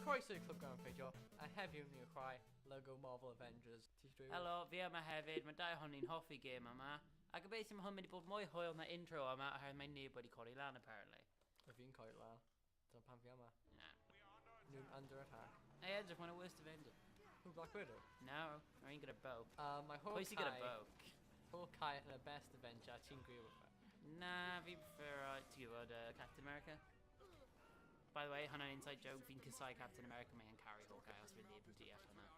Croeso i'r clwb gan ffeidio, a heddiw ni'n chwarae LEGO Marvel Avengers. Helo, fi yma hefyd, mae dau ohonyn ni'n hoffi gêm yma. A gobeithio mae hwn mynd i bod mwy hwyl na intro yma, oherwydd mae neb wedi codi lan, apparently. A fi'n coel lan. Dyna pan fi yma. Na. Nhw'n under attack. Hey, edrych, mae'n y worst Avenger. Who, Black Widow? No, mae'n gyda bow. Mae Pwy sy'n gyda bow? Hawkeye yn y best Avenger, ti'n gwir with it? Na, fi prefer, ti'n gwybod, Captain America. By the way, hwnna'n inside joke, fi'n cysau Captain America, mae'n carry Hawkeye os fi'n neb yn deall hwnna.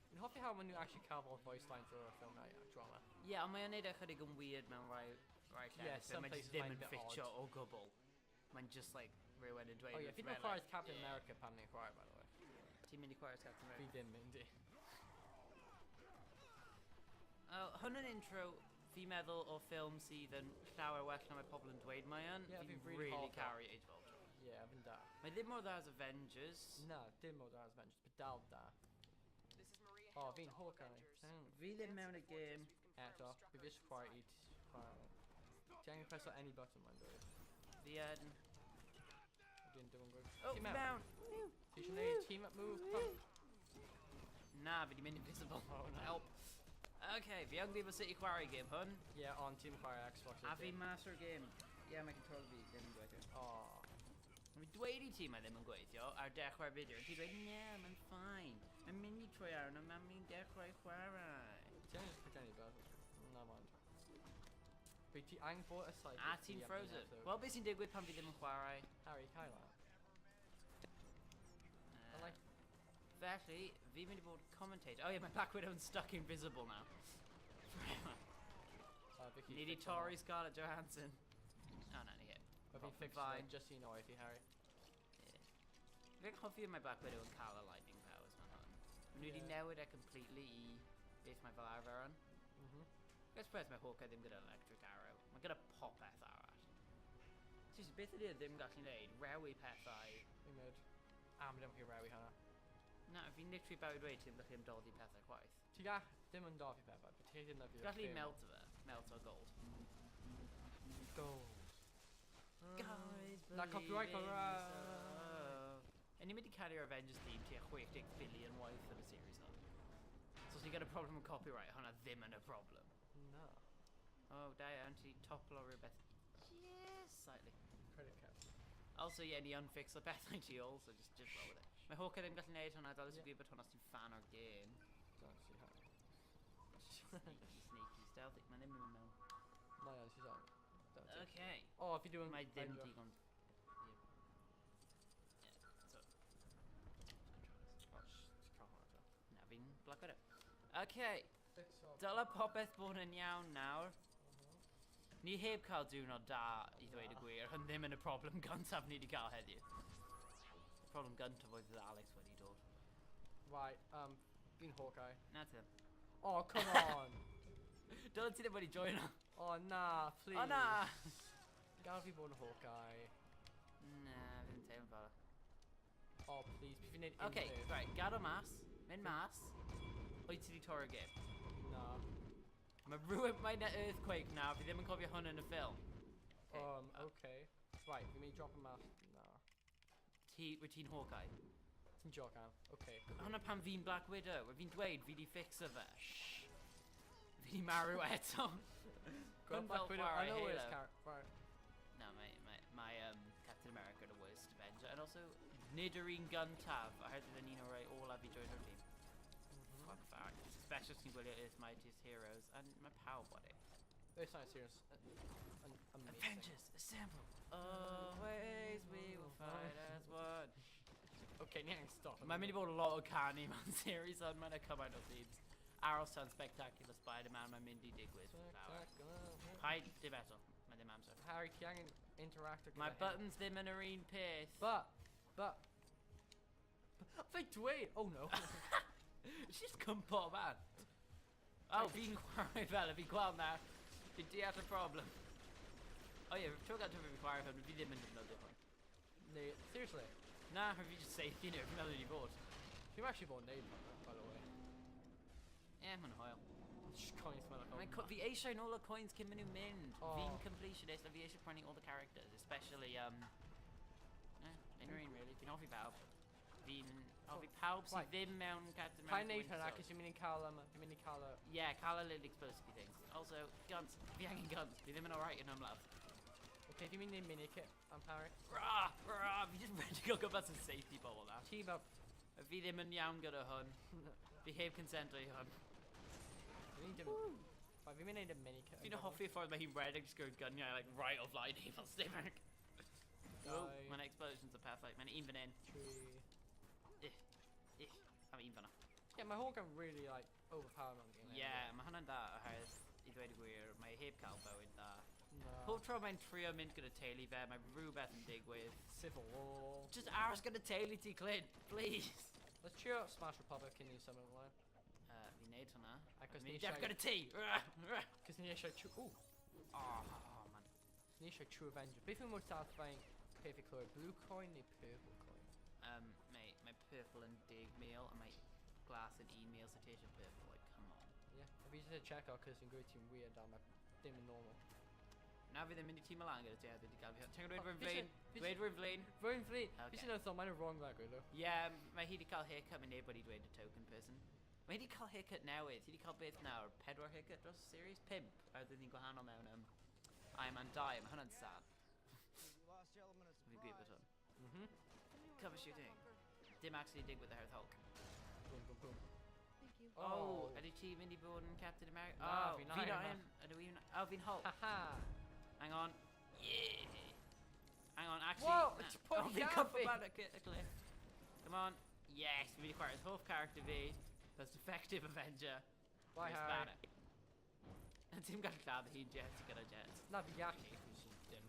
Fi'n hoffi how maen nhw actually cael fel voice lines o'r ffilm na drama. Yeah, ond mae'n neud ychydig yn weird mewn rai Yeah, some Mae'n places ddim find yn it ffitio odd. o gwbl. Mae'n just like rhywun yn dweud... Oh yeah, fi ddim chwarae Captain America pan ni'n chwarae, by the way. Ti'n mynd i chwarae Captain America? Fi ddim mynd i. Hwn yn intro, fi'n meddwl o ffilm sydd yn llawer well na mae pobl yn dweud mae yn. Yeah, Fi'n fi'n really really hoff o. caru Age of Ultron. Yeah, fi'n da. Mae ddim mor dda as Avengers. Na, dim o da'r Avengers, but dal da. Oh, fi'n Hawkeye. Fi ddim mewn y gêm. Eto, fi fes chwarae i chwarae. Ti angen preso any button mae'n dweud. Fi yn... Dwi'n dim yn gwybod. Oh, fi mewn! Ti eisiau neud team up move? Na, fi di mynd invisible. Oh, no. Help. Okay, fi yn gwybod sut i chwarae gêm hwn. Yeah, ond ti'n chwarae Xbox. A fi mas o'r gêm. Yeah, mae control fi ddim yn gweithio. Oh. Fi dweud i ti mae ddim yn gweithio ar dechrau'r fideo. Ti dweud, nie, mae'n ffain. Mae'n mynd i troi arno, mae'n mynd dechrau chwarae. Ti angen pretend i beth? Na, man. Fi ti angen bod aside. A ti'n frozen. Wel, beth sy'n digwydd pan fi ddim yn chwarae? Harry, Kyla. I like... Felly, fi'n mynd i bod commentator. Oh yeah, mae Black Widow yn stuck invisible now. Ni di torri Scarlett Johansson. Oh, na, ni hyn. But fi'n fix it just so you know if you, Harry. Fi'n hoffi mae Black Widow yn cael y lightning powers ma'n hwn. Nhw wedi newid e completely i beth mae fel arfer yn. Gais pres mae Hawkeye ddim gyda electric arrow. Mae gyda popeth arall. Seriously, beth ydy e ddim gallu neud? Rewi pethau. Fi'n mynd. A, mi ddim chi rewi hwnna. Na, fi'n literally bawd dweud ti'n gallu ymdoddi pethau chwaith. Ti gall ddim yn doffi pethau, but ti ddim yn doffi Gallu melt o fe. Melt o gold. Gold. Guys, Na copyright hwnna. Yn ni'n mynd i caru'r Avengers theme tua 60 billion waith yn y series hwn. So os ni'n gyda problem yn copyright, hwnna ddim yn y problem. No. Oh, da iawn, ti toplo rhywbeth just slightly. Credit card. Also, yeah, ni unfix o bethau ti ôl, so just roll with it. Mae Hawkeye ddim gallu neud hwnna, dal ysgrifennu bod hwnna os ti'n fan o'r game. Don't see how. Sneaky, stealthy, mae ddim yn mynd mewn. No, yeah, she's on. Okay. Oh, if you're doing... Mae ddim digon... Yeah, so... Oh, she's can't hold it. Na, fi'n Black Widow. Okay, Fix up. dyle popeth bod yn iawn nawr. Ni heb cael diwrnod da i ddweud y gwir, hyn ddim yn y problem gyntaf ni wedi cael heddiw. Y problem gyntaf oedd Alex wedi dod. Right, fi'n Hawkeye. Na ti ddim. Oh, come on! Dyla ti ddim wedi joino. Oh, na, please. O na! Gad fi bod yn Hawkeye. Na, fi'n teimlo fel. Oh, please, fi'n neud Okay, unrhyw. right, gad o mas. Mynd mas. Wyt ti wedi torri'r game? Na. Mae rhywun, mae'n earthquake now, fi ddim yn cofio hwn yn y ffilm. Okay. Right, fi'n mynd i drop y mas. Na. Wyt ti'n Hawkeye? Ti'n joc am? Okay. Hwna pan fi'n Black Widow, fi'n dweud fi di fixo fe. Fi di marw eto. Hwn fel I know where chwarae it's Halo. Right. No, mae Captain America the worst Avenger. And also, nid yr un gyntaf, oherwydd yn un o'r rei olaf i join o'r tîm. Fuck fact. Especially os ti'n gwylio Earth Mightiest Heroes, and mae pawb bod e. It's not serious. Amazing. Avengers, assemble! Always we will fight as one. Okay, ni angen stop. Mae'n mynd i bod a lot o canu mewn series, ond mae'n cymaint o themes. Aros tan Spectacular Spider-Man, mae'n mynd i digwydd. Paid, dim eto. Mae ddim amser. Harry, ti angen interactor. Mae buttons ddim yn yr un peth. But... Fe dweud! Oh no. It's just cympo man. Oh, fi'n chwarae fel, fi'n gweld na. Fi'n deall y problem. Oh ie, tro gant fi'n chwarae fel, fi ddim yn defnyddio hwn. Nee, seriously. Na, fi just safety nhw, fi'n meddwl wedi bod. Fi'n actually bod yn neud hwnna, by the way. Mae'n hoel. Coins fel y Fi eisiau nôl y coins cyn mynd nhw'n mynd. Oh. Fi'n completionist a fi eisiau prynu all the characters, especially, unrhyw un really. Fi'n hoffi bawb. fi'n... O, fi pawb sydd Right. ddim mewn Captain Pa'n America neud hwnna, Winter cos dwi'n mynd i cael Yeah, cael y little explosive things. Also, guns. Fi angen guns. Fi ddim yn alright yn ymladd. Okay, dwi'n mynd i minikit am Harry. Rah! Rah! Fi jyst wedi go gwybod sy'n safety ball na. Team up. Fi ddim yn iawn gyda hwn. Fi heb consento i hwn. Fi'n mynd i neud y minikit. Fi'n hoffi'r ffordd mae hi'n redig just going gun like right off line i fel Stimmer. Oh, mae'n explosions o pethau. Mae'n un fan hyn. Am un fan'na. Yeah, mae Hawken really like overpowered on game. Yeah, mae hwnna'n da oherwydd i ddweud y gwir, mae heb cael bywyd da. No. Pob tro mae'n trio mynd gyda teulu fe, mae rhywbeth yn digwydd. Civil War. Just aros gyda teulu ti, Clint, please. Let's cheer up Smash Republic in you something like Fi'n neud hwnna. Acos Mi'n ni def eisiau... gyda ti! Cos ni eisiau... Ooh. Oh, man. Ni eisiau True Avenger. Beth yw'n mwy tath fe'n peth i clywed? Blue coin neu purple coin? Mae purple yn 10,000 a mae glas yn 1,000 so ti eisiau purple, like, come on. Yeah. A fi jyst check out cos yn gwyth ti'n weird am dim yn normal. Na fi ddim mynd i tîm y lan gyda ti a dwi wedi gael fi hwn. Ti'n gwybod Oh, rwy'n flaen? fi Dweud rwy'n flaen? Rwy'n fli. Okay. Fi sy'n oedd mae'n wrong that gwyd o. Yeah, mae hi wedi cael haircut, mae neb wedi dweud y token person. Mae hi wedi cael haircut newydd, hi wedi cael beth nawr, 4 haircut dros y series, 5. A oedd ni'n gwahanol mewn Iron Man 2, mae hwnna'n sad. Fi'n gwybod bod hwn. Cover shooting. Dim actually digwydd oherwydd Hulk. Boom, boom, boom. Thank you. Oh, ydy ti mynd i bod yn Captain America? Na, Oh, fi'n fi'n Iron Iron. Ydw i'n... Oh, fi'n Hulk. Haha. Hang on. Yeah. Hang on, actually... Whoa, na. it's put Oh, me fi'n down, cyfo fi. bad y cliff. Come on. Yes, fi wedi chwarae'r hoff character fi. Most effective Avenger. Bye, Chris Harry. Banner. Ti'n gallu lladd hi'n Jets gyda Jets. Na fi gallu, cos dim.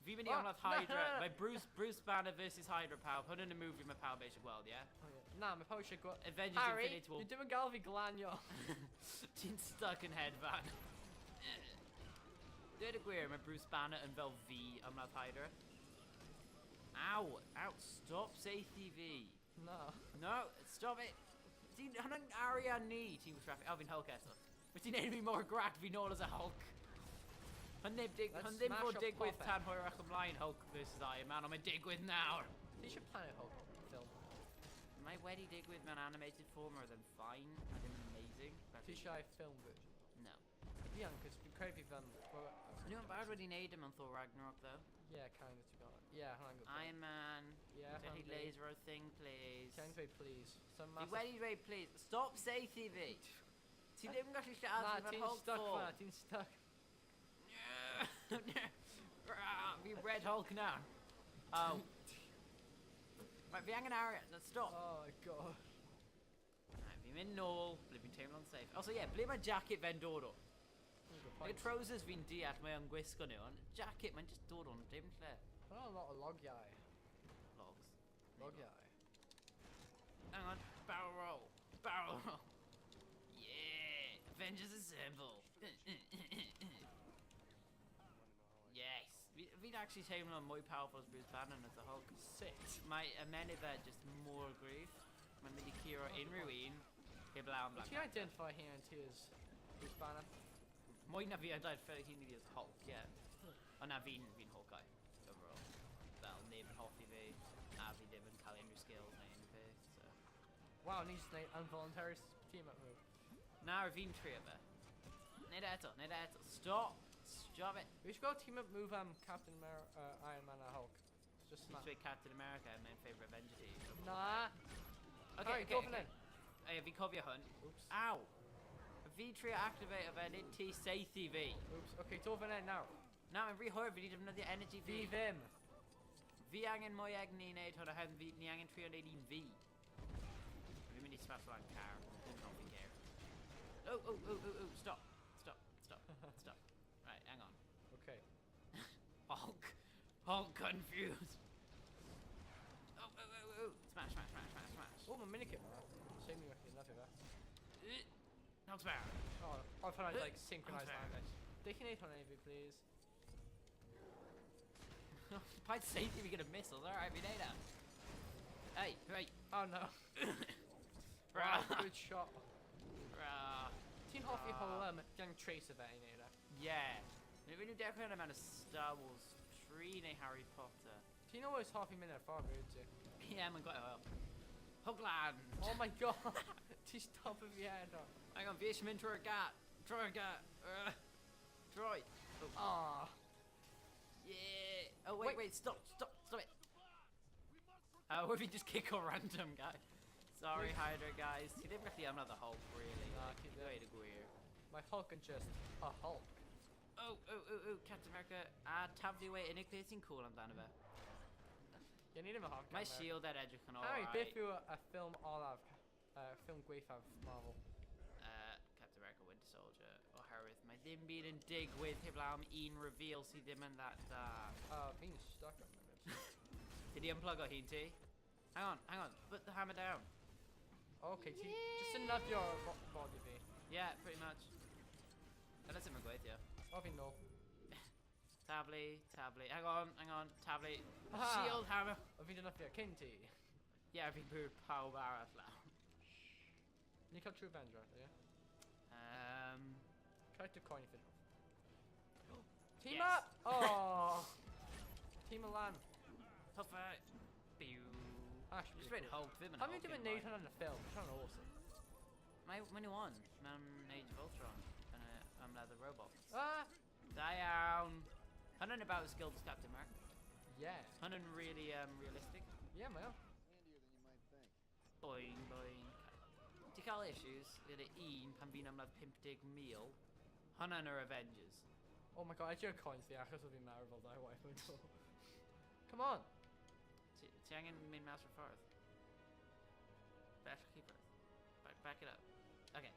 Fi mynd i Oh, amladd na. Hydra. Mae Bruce Banner versus Hydra pawb. Hwn yn y movie mae pawb eisiau gweld, ie? Oh, yeah. Na, mae pawb eisiau gweld... Avengers Harry, Infinity War. ni dim yn gael fi glanio. Ti'n stuck yn headbang. Dweud y gwir, mae Bruce Banner yn fel fi ymladd Hydra. Ow! Ow! Stop seithi fi. No. No! Stop it! Hwna'n arian ni ti'n gwisraffu. O, fi'n Hulk eto. Wyt ti'n neud fi mor grac fi nôl as a Hulk. Hwn ddim Let's fod smash up digwydd Puppet. tan hwyrach ymlaen Hulk versus Iron Man, ond mae'n digwydd nawr. Ti eisiau Planet Hulk film? Mae wedi digwydd mewn animated form oedd yn fine a ddim yn amazing. Ti eisiau film version? No. Fi am, cos fi'n credu fi fan... Nhw'n barod wedi neud yn Thor Ragnarok, though. Yeah, kind of, to be honest. Yeah, hwnna'n good. Iron Man. Yeah, Dewch chi hwnna'n good. laser o thing, please. Can dweud please. Some Fi massive... wedi dweud, please. Stop seithi fi. Ti ddim yn gallu lladd Na, fi ti'n Hulk stuck for. fan'na, ti'n stuck. Fi Red Hulk now. Oh. Right, fi angen arian. No, stop. Oh my god. Right, fi'n mynd nôl, ble fi'n teimlo'n safe. Also, yeah, ble mae jacket fe'n dod o? Neu trousers fi'n deall mae o'n gwisgo nhw, ond jacket mae'n just dod o'n dim lle. Mae'n a lot o logiau. Logs. Logiau. Hang on, barrel roll. Barrel roll. Yeah, Avengers Assemble. Yes. Fi'n actually teimlo'n mwy powerful as Bruce Banner as the Hulk. Six. Mae ymenydd fe just mor gryf. Mae'n mynd i curo unrhyw un heb law am Wyt Black ti'n Panther. identify hyn yn ti as Bruce Banner? Mwy na fi yn dweud ffel hi'n iddi as Hulk, ie. Ond na fi'n Hawkeye, overall. Fel, neb yn hoffi fi, a fi ddim yn cael unrhyw skills neu unrhyw beth, so... Wow, ni jyst neud involuntary team-up move. Nawr fi'n trio fe. Neud eto, Stop! Stop it! We should go team-up move Captain America, Iron Man a Hulk. It's just Ti'n smash. dweud Captain America yn mein favourite Avenger ti. Na. Harry, go for it. Ie, fi'n cofio hwn. Oops. Ow! Fi trio activate o fe, nid ti seithi fi. Oops. Okay, to fan now. Na, mae'n rhy hwyr, fi wedi defnyddio energy fi. Fi ddim. Fi angen mwy egni i wneud hwn oherwydd ni angen trio wneud un fi. Fi'n mynd i smash lan car. Dim hoffi car. Oh, stop. Right, hang on. Okay. Hulk confused. Oh. Smash. Oh, my minikit, man. Same me with nothing there. Hulk's back. Oh, I thought I'd like synchronize Okay. language. Detonate on AV, please. Paid safety fi gyda missiles, alright, fi neud am. Hey. Oh no. Rah. Wow, good shot. Rah. Ti'n hoffi whole gang trace of it in it? Yeah. Fi nhw'n dechrau yna mewn y Star Wars 3 neu Harry Potter. Do you know what's half a minute far, dude? Yeah, man, got it oil. Hugland! Oh my god! Just top of your head on. Hang on, fish him into a gat. Troy gat. Troy. Oh. Ah. Yeah. Oh, wait, stop it. What if you just kick a random guy? Sorry, Hydra guys. See, they really, I'm not the Hulk, really. Nah, Like, keep the way to go here. My Hulk is just a Hulk. Oh, Captain America. Tabdi way innovating cool on Danaba. You need him a Hulk. My shield at edge can Harry, alright. bit through a film all of film gweith of Marvel. Captain America Winter Soldier. Oh, Harith. My dim beat and dig with Hiblam Ian reveal. See them and that. Being stuck on it. Did he unplug or Hinty? Hang on. Put the hammer down. Okay, just enough your body, V. Yeah, pretty much. Unless I'm going with you. Bobby, no. Tably. Hang on. Tably. Aha. Shield hammer. Have you enough your Kinty? Yeah, vi bor power barra now. You got True Avenger, yeah? Try to coin if it. Team Yes. up! Oh! Team Milan. Tough fight. Pew. Actually, Just read Hulk them and how many Hulk doing him, Nathan on the film? It's kind of awesome. My when you won? I'm Age of Ultron and I'm Leather Robot. Ah! Down. Hunting about as skilled as Captain Mark. Yeah. Hunting really realistic. Yeah, man. Handier than you might think. Boing. Tikal issues. With the Ian pan fi'n ymladd 50 mil. Hunting are Avengers. Oh my god, I do coins the actors will be marvel though, what if we do? Come on! Ti angen mynd mas o'r ffordd. Bell keeper. Back it up. Okay.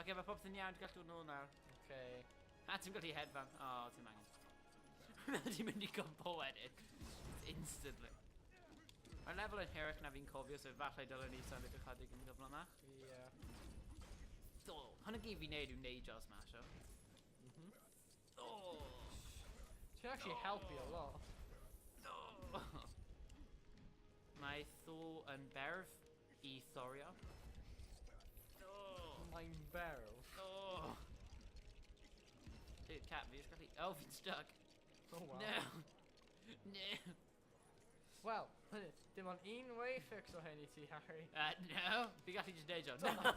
Okay, mae popeth yn iawn, ti'n gallu dod nôl nawr. Okay. Ti'n gallu headband. Oh, ti'n angen. Ti'n mynd I gombo wedyn. Instantly. Mae'r lefel yn hirach na fi'n cofio, so falle dylwn ni symud ychydig yn gyflym na. Yeah. Oh, hwnna gyd fi'n neud yw neud o smasho. Oh. It can actually help you a lot. Oh. Mae Thor yn berf I Thorio. Oh. Mine barrel. Oh. Dude, cat, fi'n gallu... Oh, fi'n stuck. Oh wow. No. Well, dim ond un way fix o hyn I ti, Harry. No. Fi'n gallu just neud o. No.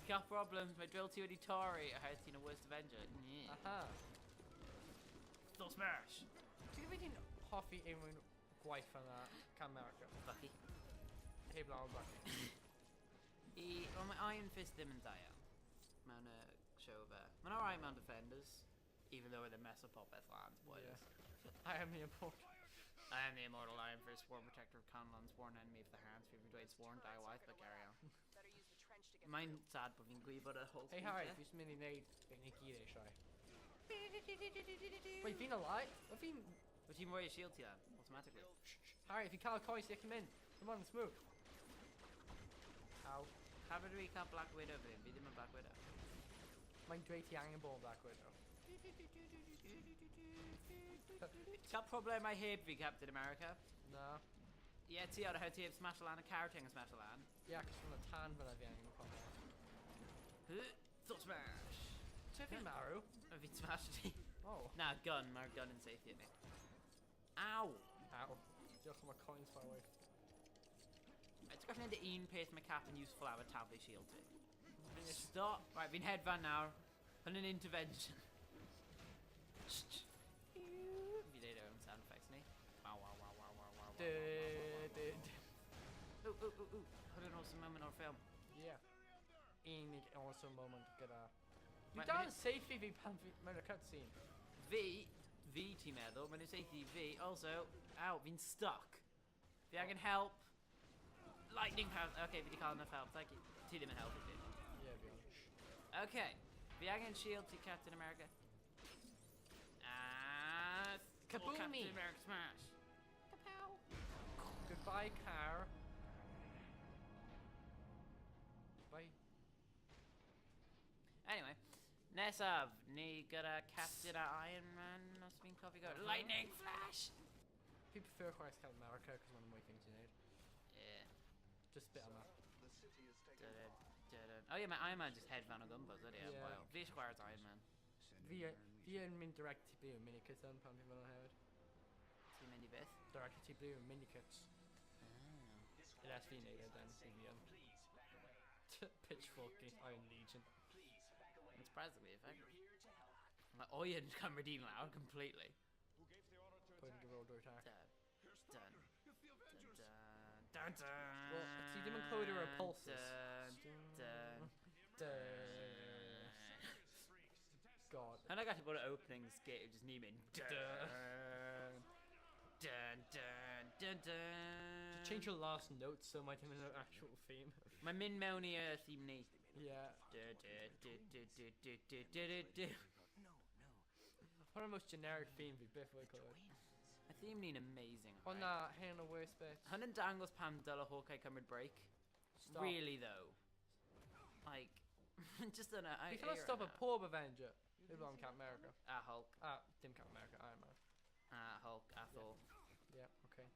Got problems, mae drill ti wedi torri a hyd ti'n y worst Avenger. Yeah. Aha. Thor smash. Ti'n gwybod ti'n hoffi unrhyw gwaith yn Can America? Bucky. Heb law yn Bucky. Well, mae Iron Fist ddim yn da iawn. Mewn y show fe. Mae'n alright mewn Defenders, even though they're mess up popeth lan, spoilers. Yeah. I am the important. I am the immortal Iron Fist, sworn protector of Conlan, sworn enemy of the Hands, Fever Dwayne, sworn die white, but carry on. Mae'n sad bod fi'n gwybod y whole Hey Harry, fi'n mynd I neud be ni gyd eisiau. Wait, fi'n alive? Wyt fi'n... Wyt ti'n rhoi y shield ti lan, automatically? Harry, fi'n cael y coes i come in. Come on, let's move. Ow. Pam ydw I cael Black Widow fi? Fi ddim yn Black Widow. Mae'n dweud ti angen bod yn Black Widow. Cael problemau heb fi, Captain America? No. Ie, ti ar y hyd ti heb smash lan, y carrot yn smash lan. Yeah, cos from the tan fyna fi angen pobl. Thor smash! Ti fi'n marw? O, fi'n smash ti. Oh. Na, gun, mae'r gun yn safe i ni. Ow! Ow. Diolch am y coins by way. Ti'n gallu neud un peth mae Cap yn useful am y tablu shield ti. Stop! Right, fi'n headband nawr. Hwn yn intervention. Fi neud o'r sound effects ni. Wow. Ooh. Hwn yn awesome moment o'r ffilm. Yeah. Unig awesome moment gyda... Right, Dwi'n dal yn seithi fi pan fi... Mae'n y cutscene. Fi ti'n meddwl, mae'n seithi fi. Also, fi'n stuck. Fi angen help. Lightning power. Okay, fi di cael enough help. Thank you. Ti ddim yn helpu fi. Yeah, fi. Okay. Fi angen shield ti Captain America. Kaboomy! Captain America smash. Kapow. Goodbye, car. Bye. Anyway, nesaf, ni gyda Captain a Iron Man, os fi'n cofio go. Lightning Flash! Fi prefer chwaith Captain America, cos mae'n mwy things i neud. Yeah. Just bit am that. The city is taken. Dun. Oh yeah, mae Iron Man just headband o gumbos, ydy. Yeah. Wow. Fi eisiau chwarae Iron Man. Fi yn mynd direct I byw, mynd I cyson pan fi fan o'n hefyd. beth. They're actually blue mini kits. Oh. It SV Nader then BVM. Pitchforky, Iron Legion. I'm surprisingly effective. Like, Iron can redeem now completely. Point give order attack. Dun, dun, dun, dun, dun, Well, see them encoder repulses. Dun, God. and I got to go to openings gate just Neiman. Dun, dun, dun, dun, dun. Change your last notes so my team is an actual theme. My Min Monia theme knee. Yeah. Du, du, du, du, du, du, du, du, du, du. One of the most generic themes we biff we could. My theme knee amazing. On right? that, hand the worst bit. Hun and Dangles Pam Della Hawkeye Cumbered Break. Stop. Really though. Like just don't know. You cannot stop a poor Avenger. People on Captain America. Hulk. Dim Captain America, Iron Man. Hulk, Thor. Yeah, okay.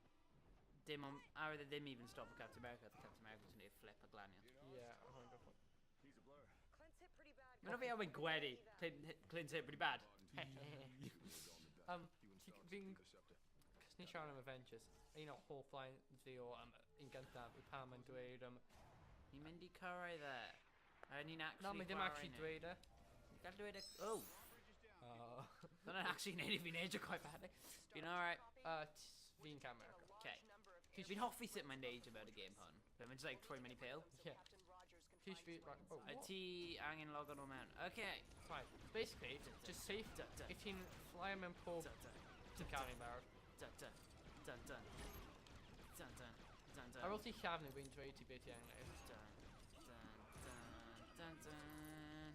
Dim on or they didn't even stop for Captain America. The Captain America just need to flip a Glanion. Yeah, I'm gonna go for it. Clint's hit pretty bad. I don't think I went Gweddy. Clint's hit pretty bad. Being Nishan of Avengers, you know, whole flying the against that with Pam and Dwayne. You Mindy Curry there. I need actually. No, I didn't actually Dwayne. You got to do it. Oh. Uh, Not actually native nature quite badly. Been alright. Being Captain America. Okay. He's been halfway sitting my age about a game hun. But I'm just like throwing many pale. Yeah. Huge feet, right. Oh, A T Angin log on man. Okay. fine. Basically, just safe. If you fly him and pull to Captain America. Dun dun dun dun dun dun dun dun. I will see Shavna being 80-bit young now. Dun dun dun dun dun.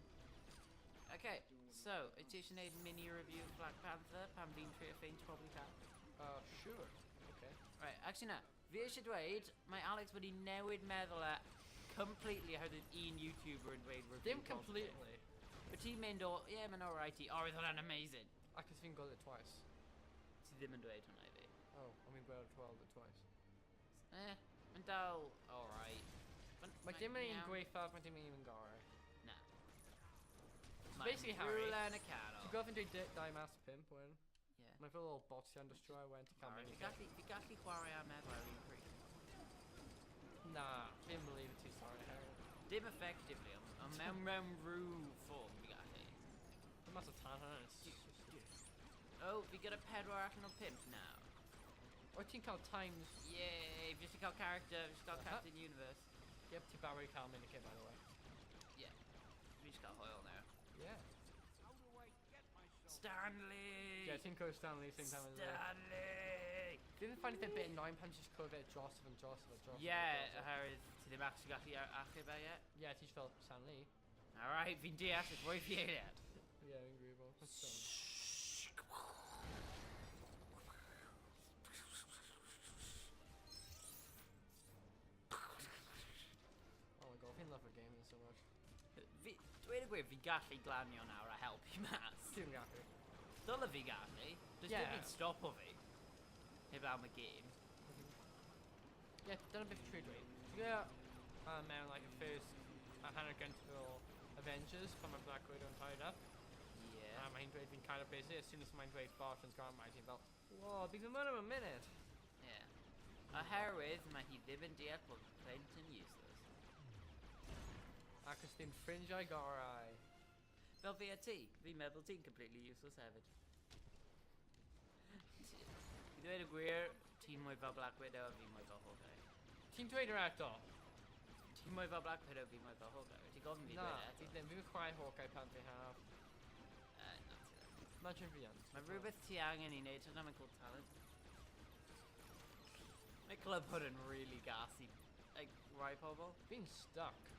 Okay, so edition 8 mini review of Black Panther. Pam Dean Tree of Faint probably can. Sure. Okay. Right, actually no. Vi eisiau dweud, mae Alex wedi newid meddwl e completely how did un YouTuber yn dweud review. Dim completely. But ti'n mynd o, yeah, mae'n alrighty. Oh, roedd hwnna'n amazing. I can think got it twice. Ti ddim yn dweud hwnna I fi. Oh, I mean, well, 12 it twice. Mae'n dal, alright. Mae dim yn un gweithaf, mae dim yn un gorau. Na. Basically, Harry, Rhywle yn y canol. Ti'n gofyn dweud die mass pimp when? Yeah. Mae fel little bots and destroy went to come in. Fi gallu chwarae am meddwl ar un pryd. Nah, didn't believe it too sorry, Harry. Dim effectively, ond mewn rhyw ffwrm fi gallu. It must have tan on it. Oh, fi gyda 4 allan o 5 nawr. O ti'n cael times... Yay, fi eisiau cael character, fi eisiau cael Captain Universe. Yep, ti Barry cael minikit, by the way. Yeah. Fi eisiau cael Hoyle now. Yeah. Stanley! Yeah, ti'n co Stanley same time as well. Stanley! Didn't find it a bit annoying pan just co bit Joseph and Joseph. Yeah, oherwydd ti ddim actually gallu achub e yet. Yeah, ti'n fel Stanley. Alright, fi'n deall, it's fwy fi eiliad. Yeah, fi'n gwybod. Oh my god, fi'n love the gaming so much. Dweud y gwir, fi gallu glanio nawr a helpu mas. Ti'n gallu. Dyle fi gallu. Does Yeah. dim byd stop o fi. Heb am y gêm. Yeah, dyna beth trwy dweud. Ti'n gwybod mewn like y first hanner gyntaf Avengers pan mae Black Widow yn tied up? Yeah. Mae'n dweud fi'n kind of busy, as soon as mae'n dweud Barton's gone, mae'n ti'n fel, whoa, bydd yn mynd am a minute. Yeah. Oherwydd, mae hi ddim yn deall bod Clint yn useless. Ac os ti'n ffrindiau gorau. Fel fi a ti, fi'n meddwl ti'n completely useless hefyd. Fi dweud y gwir, ti'n mwy fel Black Widow a fi'n mwy fel Hawkeye. Ti'n dweud yr eto? Ti'n mwy fel Black Widow, fi'n mwy fel Hawkeye. Ti'n gofyn fi Na, dweud fi eto? ddim. Fi'n chwarae Hawkeye pan fi haf. Na ti ddim. Imagine fi yn. Mae rhywbeth ti angen i wneud, hwnna mae'n called talent. Mae Club Hood yn really gassy, like, rai pobl. Fi'n stuck.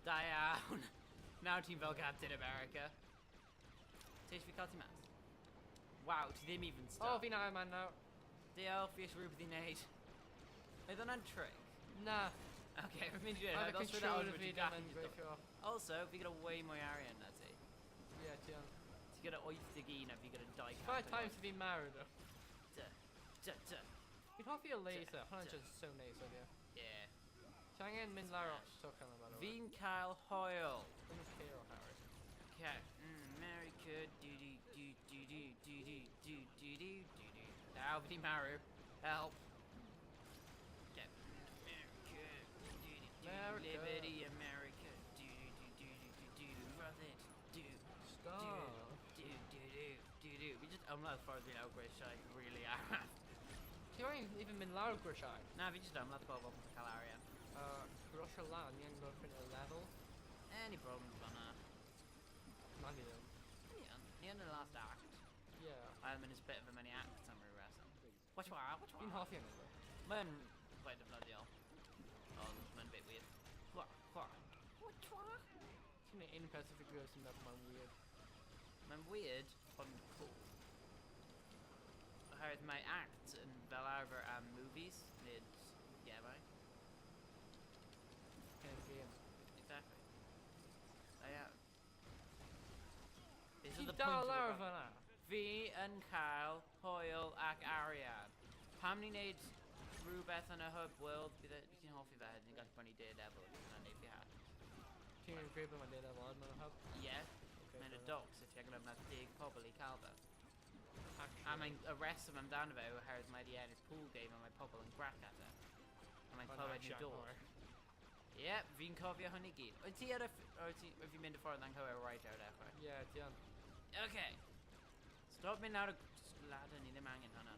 Da iawn! Nawr ti'n fel Captain America. Ti eisiau fi cael ti mas? Waw, ti ddim even stuck. Oh, fi'n Iron Man nawr. Diolch, fi eisiau rhywbeth i wneud. Oedd hwnna'n trick? Na. Okay, fi'n mynd i dweud, Oedd y fel sydd controller awr fi wedi ddim gallu yn just gweithio. Also, fi gyda way mwy arian na ti. Yeah, ti yn. Ti gyda 81 a fi gyda 2 Five times fi'n married o. Da. Fi'n hoffi y laser. Hwna'n just so nice o fi. Yeah. Ti angen mynd lawr o stoc yna, by the way. Fi'n cael Hoyle. Fi'n care o Harry. Okay. America, do do do do do do do do do do do do. Alvin Maru, help. Captain America. America. Liberty America. Run it. Stop. We just, I'm not as far as being out great shy, really are. You ain't even been loud, Grishai. Nah, vi just I'm not bob up with Calarian. Russia land, you ain't going for a level. Any problems on None of them. yeah, the end of the last act. Yeah. I'm in a bit of a mini act somewhere wrestling. Which one? In half the end of it. Man, quite the bloody hell. Oh, man, a bit weird. What? It's an impressive figures and that man weird. Man, weird. I'm cool. How's my acts in Valarver and movies? Yeah, right? Kind of game. Exactly. I am. This is Keep the point down of the Larva graphic. now. V and Kyle, Hoyle, ac Ariad. Pamni needs Rubeth and a hub world. Be that you can half of that and you got funny Daredevil and if you had. Team and Grape my data lad man I have. Yeah. Okay, And a fair dogs if you're gonna have that big probably Calva. enough. I mean a rest of them down about how's my Diana's pool game and my pobble and crack at it. I mean Chloe new door. Yep, Vin Kovia honey gate. It's the other if you mean the far than Chloe right out there. Yeah, it's done. Okay. Stop me now to lad and the mangin hana.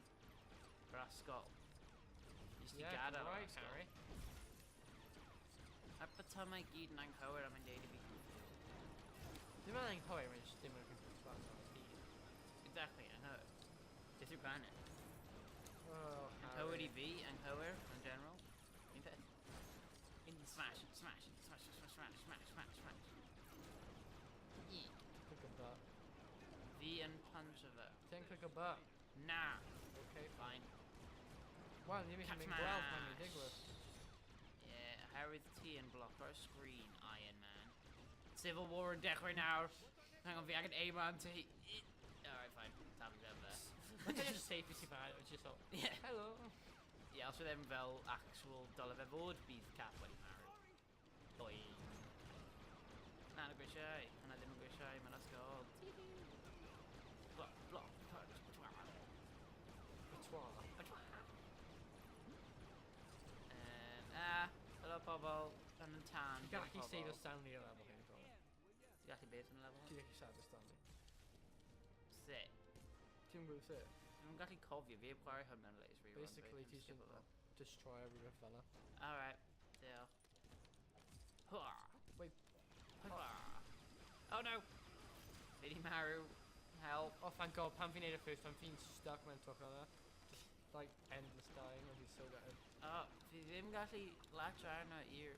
Brass skull. Yeah, Gada right, skull. Harry. At the time I get and cover I'm in day to be The man ain't power when it's stimmer people spot on speed. exactly, I know. Is it banner? Oh, Cover Harry. V and cover in general. In fact, in smash. Yeah. Click a butt. V and punch of it. Then click a butt. Nah. Okay. Fine. Wow, you make Cat me well when you smash. dig with. Yeah, Harry's T and block our screen, Iron Man. Civil War and Death right now. Hang on, I can aim on T. Alright, fine. Time to go there. Look at just safety bad, it's just all. Yeah. Hello. Yeah, also them vel actual dollar would be the cat when married. Boy. Not a good shy. And I didn't go shy, man, let's go. Block, punch, and hello Bobo, and then tan. You can actually see the Stanley level here, bro. You actually based on the level? You actually saw the Stanley. Sit. Team Bruce here. I'm going to call you, Vape Quarry, how many latest rerun. Basically teaching destroy every fella. Alright, deal. Wait. Oh no! Lady Maru, help. Oh thank god, Pamphinator first, I'm feeling stuck when I talk like that. Like endless dying, I'd be so gutted. Oh, vi ddim gallu latch arno i'r...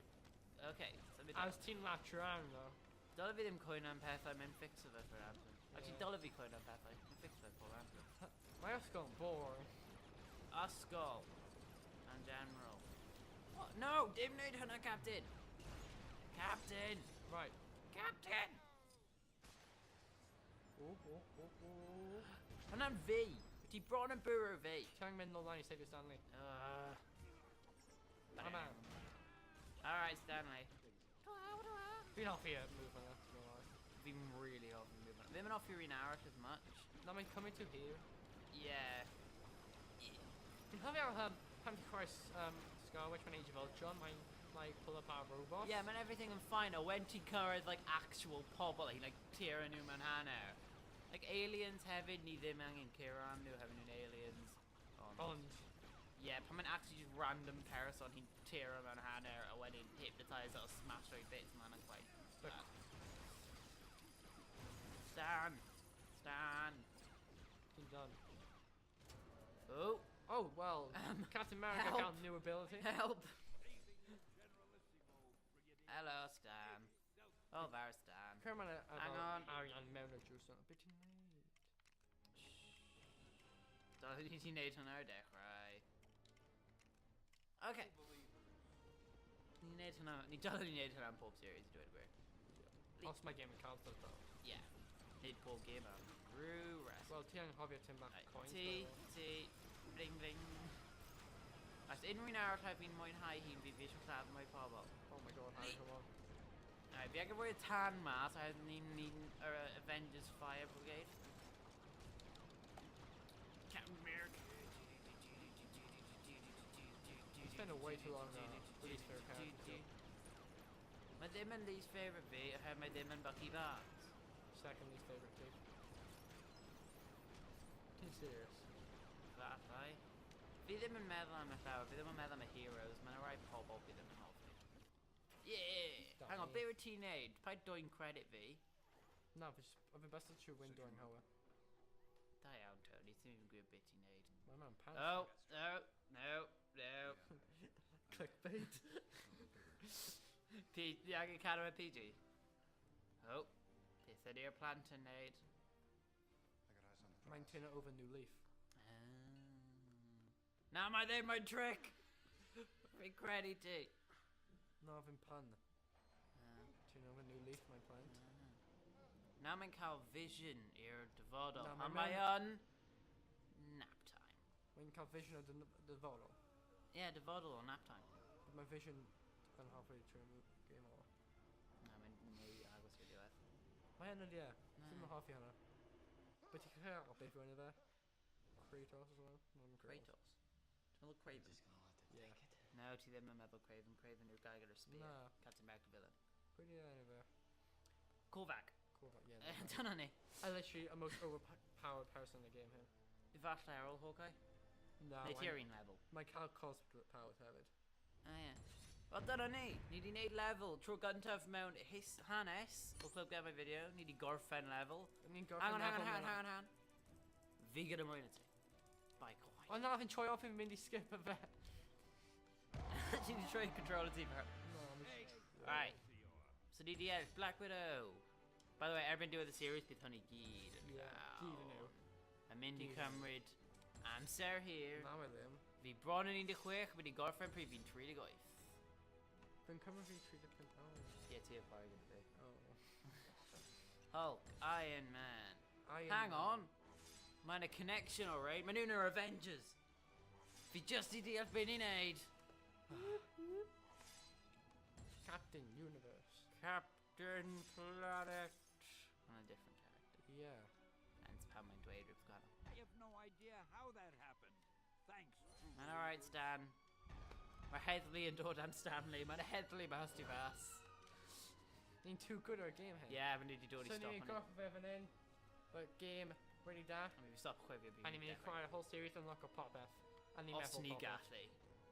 Okay, so I was team Latran though. Dyle fi ddim coen am pethau mewn fix o fe for amser. Actually, Yeah. dyle fi coen am pethau. Mewn fix o fe for amser. My house gone boring. Ysgol. And general. What? No! Dim wneud hwnna, Captain! Captain! Right. Captain! Oh. Hwnna'n fi! Ti bron yn bwrw fi! Tang mynd nôl lan I save your Stanley. Come on. Alright, Stanley. Fi'n hoffi move on that, to be honest. Fi'n really hoffi movement. Fi'n mynd offi rhan arall as much. Now I'm coming to here. Yeah. Fi'n hoffi ar Pamphy Christ Scar Witch when Age of Ultron, my pull up our robot. Yeah, man, everything yn fine. O, when ti cyrraedd, like, actual pobl, like, Tira nhw mewn hanner. Like, aliens hefyd, ni ddim angen cyrra am nhw hefyd nhw'n aliens. Ond. Yeah, pan mae'n actually just random person hi'n tira mewn hanner a wedyn hypnotise o smash o'i bits, man, yn quite Look. bad. Stan! Fi'n done. Oh! Oh, well, Captain America help. got new ability. Help! Hello, Stan. Oh, there's Stan. Come on, Hang on. Arian mewn o juice on a bit too late. Dyle ni ti neud hwnna o dechrau. Okay. Ni dyle ni neud hwnna yn pob series, i dweud y gwir. Lost my game in console though. Yeah. Nid pob game am. Rhyw rest. Well, ti angen hofio Tim back Right, coins. Ti, bling bling. As unrhyw nawr rhaid fi'n mwynhau hi'n fi eisiau lladd mwy pobl. Oh my god, Harry, come on. Alright, fi angen fwy o tan mas a ni'n Avengers Fire Brigade. Captain America. spending way too long on least favorite character. My dim and least favorite bit, I have my dim and Bucky Barnes. Second least favorite too. Too serious. That I. Fi ddim yn meddwl am y llawer, fi ddim yn meddwl am y heroes, mae'n rhai pobl fi ddim yn hoffi. Yeah! Hang on, be wyt ti'n neud? Paid dwy'n credit fi. Na, fi best trwy window yn hywel. Da iawn, Tony, ti'n even gwybod beth ti'n neud. Mae ma'n pants. Oh, no. Clickbait. Di angen cadw y PG? Oh, beth ydy'r plant yn neud? Mae'n turn it over new leaf. Na, mae ddim mae'n trick! Fi'n credu ti. No, fi'n pun. Turn over new leaf, mae'n plant. Na mae'n cael vision i'r dyfodol, Na, a mae mae o'n nap time. Mae'n cael vision o dyfodol. Yeah, dyfodol o nap time. But mae vision yn halfway through the game o. Na, mae'n mwy agos i'r diwedd. Mae hynny, ie. Na. Fi'n mynd hoffi hynny. But ti'n cael beth yw enw fe? Kratos as well? Kratos. Ti'n meddwl Craven? Yeah. No, ti ddim yn meddwl Craven. Craven yw'r guy gyda'r spear. Na. Captain America villain. Pwy di enw fe? Korvac. Cool, yeah. Dyna ni. I'm literally a most overpowered person in the game here. Falle ar ôl Hawkeye? No, Neu ti ar un level? Mae'n cael cosplay powers hefyd. Ie. Wel dyna ni. Ni di wneud level tro gyntaf mewn hanes o Clwb Gemau Fideo. Ni di gorffen level. Ni'n Hang gorffen on. Fi gyda mwy na ti. Bai coen. O na, fi'n troi off yn mynd I skip y fe. Ti di troi control y ti fer. No, Right. So ni di ennill Black Widow. By the way, erbyn diwedd y series, bydd hwn I gyd yn Yeah, gyd yn nhw. Yn mynd I Gyd yn cymryd amser hir. Na, mae ddim. Fi bron yn 16, bydd I gorffen pryd fi'n 38. Fi'n cymryd fi 3 different hours. Ie, ti y bargain fi. Oh. Hulk, Iron Man. Iron Hang Man. on. Mae'n a connection, alright? Mae nhw'n yr Avengers. Fi just I deall beth ni'n neud. Captain Universe. Captain Planet. Mae'n a different character. Yeah. Hence pan mae'n dweud rhywbeth gwahanol. I have no idea how that happened. Thanks. Mae'n alright, Stan. Mae heddlu yn dod am Stanley. Mae'n heddlu mas ti fas. Ni'n too good o'r game hyn. Yeah, fe ni wedi dod I So stop ni'n on it. gorffen fe fan hyn. But game, really da. A mi fi stop chwifio fi. A ni'n mynd I chwarae y whole series yn loco popeth. A ni'n Os meddwl ni popeth. gallu.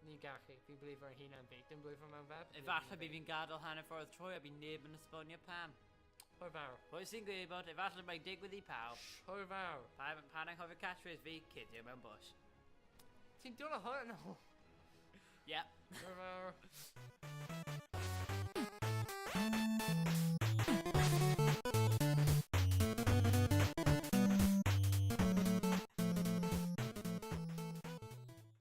Ni'n gallu. Fi'n believe ar hyn am fi. Dim believe ar mewn fe. Efallai bydd fi'n gadael hanner ffordd troi a bydd neb yn esbonio pam. Hwyr fawr. Pwy sy'n gwybod, efallai mae'n digwydd I pawb. Hwyr fawr. Pan anghofio catchphrase fi, cydio mewn bush. Ti'n dod o hwn? Yep. Hwyr fawr.